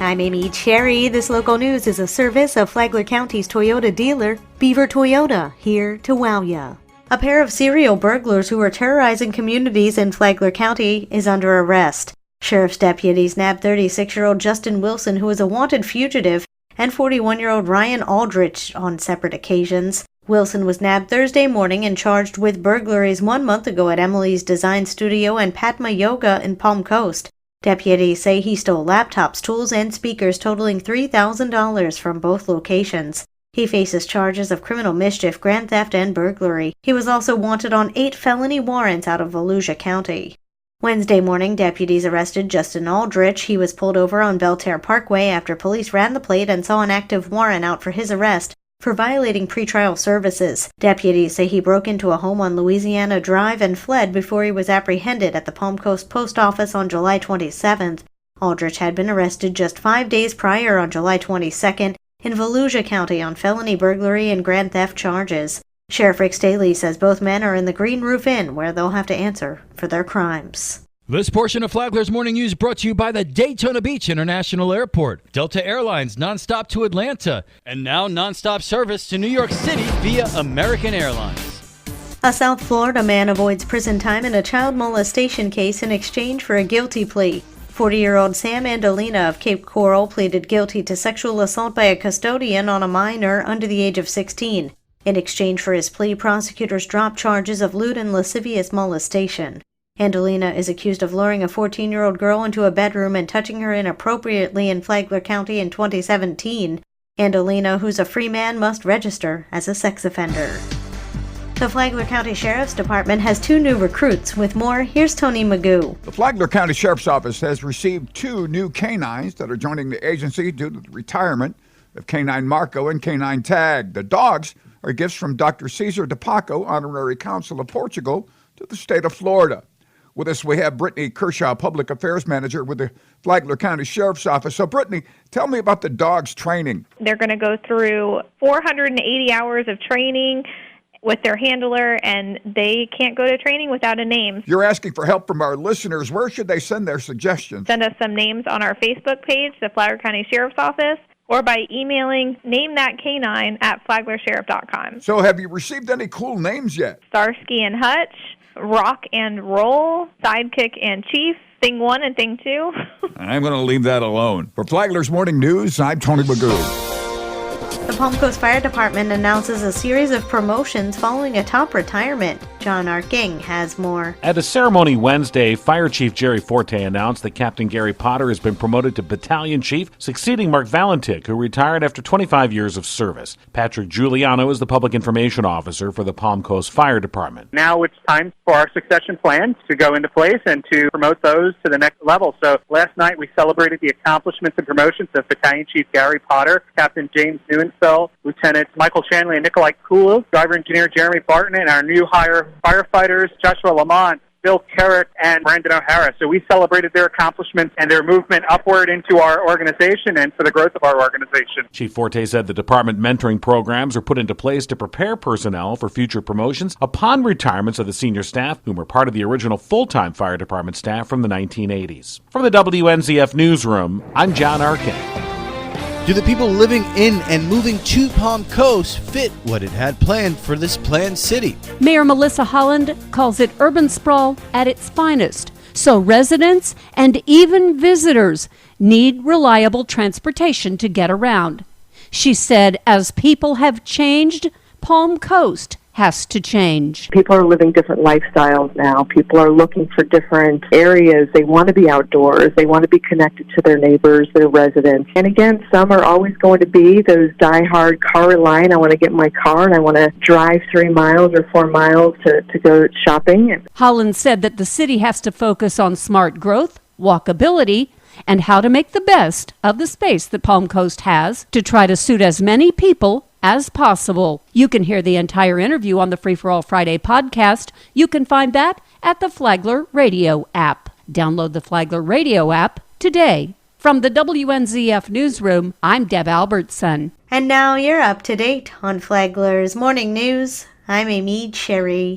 I'm Amy Cherry. This local news is a service of Flagler County's Toyota dealer, Beaver Toyota, here to wow ya. A pair of serial burglars who are terrorizing communities in Flagler County is under arrest. Sheriff's deputies nabbed 36-year-old Justin Wilson, who is a wanted fugitive, and 41-year-old Ryan Aldrich on separate occasions. Wilson was nabbed Thursday morning and charged with burglaries 1 month ago at Emily's Design Studio and Padma Yoga in Palm Coast. Deputies say he stole laptops, tools, and speakers totaling $3,000 from both locations. He faces charges of criminal mischief, grand theft, and burglary. He was also wanted on 8 felony warrants out of Volusia County. Wednesday morning, deputies arrested Justin Aldrich. He was pulled over on Belterre Parkway after police ran the plate and saw an active warrant out for his arrest for violating pretrial services. Deputies say he broke into a home on Louisiana Drive and fled before he was apprehended at the Palm Coast Post Office on July 27th. Aldrich had been arrested just 5 days prior on July 22nd in Volusia County on felony burglary and grand theft charges. Sheriff Rick Staley says both men are in the Green Roof Inn, where they'll have to answer for their crimes. This portion of Flagler's Morning News brought to you by the Daytona Beach International Airport, Delta Airlines nonstop to Atlanta, and now nonstop service to New York City via American Airlines. A South Florida man avoids prison time in a child molestation case in exchange for a guilty plea. 40-year-old Sam Andolina of Cape Coral pleaded guilty to sexual assault by a custodian on a minor under the age of 16. In exchange for his plea, prosecutors dropped charges of lewd and lascivious molestation. Andolina is accused of luring a 14-year-old girl into a bedroom and touching her inappropriately in Flagler County in 2017. Andolina, who's a free man, must register as a sex offender. The Flagler County Sheriff's Department has 2 new recruits. With more, here's Tony Magoo. The Flagler County Sheriff's Office has received 2 new canines that are joining the agency due to the retirement of Canine Marco and Canine Tag. The dogs are gifts from Dr. Cesar De Paco, Honorary Consul of Portugal, to the state of Florida. With us, we have Brittany Kershaw, Public Affairs Manager with the Flagler County Sheriff's Office. So, Brittany, tell me about the dogs' training. They're going to go through 480 hours of training with their handler, and they can't go to training without a name. You're asking for help from our listeners. Where should they send their suggestions? Send us some names on our Facebook page, the Flagler County Sheriff's Office, or by emailing namethatcanine@flaglersheriff.com. So, have you received any cool names yet? Starsky and Hutch, Rock and Roll, Sidekick and Chief, Thing 1 and Thing 2. I'm going to leave that alone. For Flagler's Morning News, I'm Tony Magoo. The Palm Coast Fire Department announces a series of promotions following a top retirement. John Arking has more. At a ceremony Wednesday, Fire Chief Jerry Forte announced that Captain Gary Potter has been promoted to Battalion Chief, succeeding Mark Valentik, who retired after 25 years of service. Patrick Giuliano is the Public Information Officer for the Palm Coast Fire Department. Now it's time for our succession plan to go into place and to promote those to the next level. So last night we celebrated the accomplishments and promotions of Battalion Chief Gary Potter, Captain James Newenfeld, Lieutenant Michael Chanley and Nikolai Kulu, Driver Engineer Jeremy Barton, and our new hire firefighters Joshua Lamont, Bill Carrick, and Brandon O'Hara. So we celebrated their accomplishments and their movement upward into our organization and for the growth of our organization. Chief Forte said the department mentoring programs are put into place to prepare personnel for future promotions upon retirements of the senior staff, whom were part of the original full-time fire department staff from the 1980s. From the WNZF Newsroom, I'm John Arkin. Do the people living in and moving to Palm Coast fit what it had planned for this planned city? Mayor Melissa Holland calls it urban sprawl at its finest. So residents and even visitors need reliable transportation to get around. She said as people have changed, Palm Coast has to change. People are living different lifestyles now. People are looking for different areas. They want to be outdoors. They want to be connected to their neighbors, their residents. And again, some are always going to be those die-hard car reliant. I want to get in my car and I want to drive 3 miles or 4 miles to go shopping. Holland said that the city has to focus on smart growth, walkability, and how to make the best of the space that Palm Coast has to try to suit as many people as possible. You can hear the entire interview on the Free for All Friday podcast. You can find that at the Flagler Radio app. Download the Flagler Radio app today. From the WNZF Newsroom, I'm Deb Albertson. And now you're up to date on Flagler's Morning News. I'm Amy Cherry.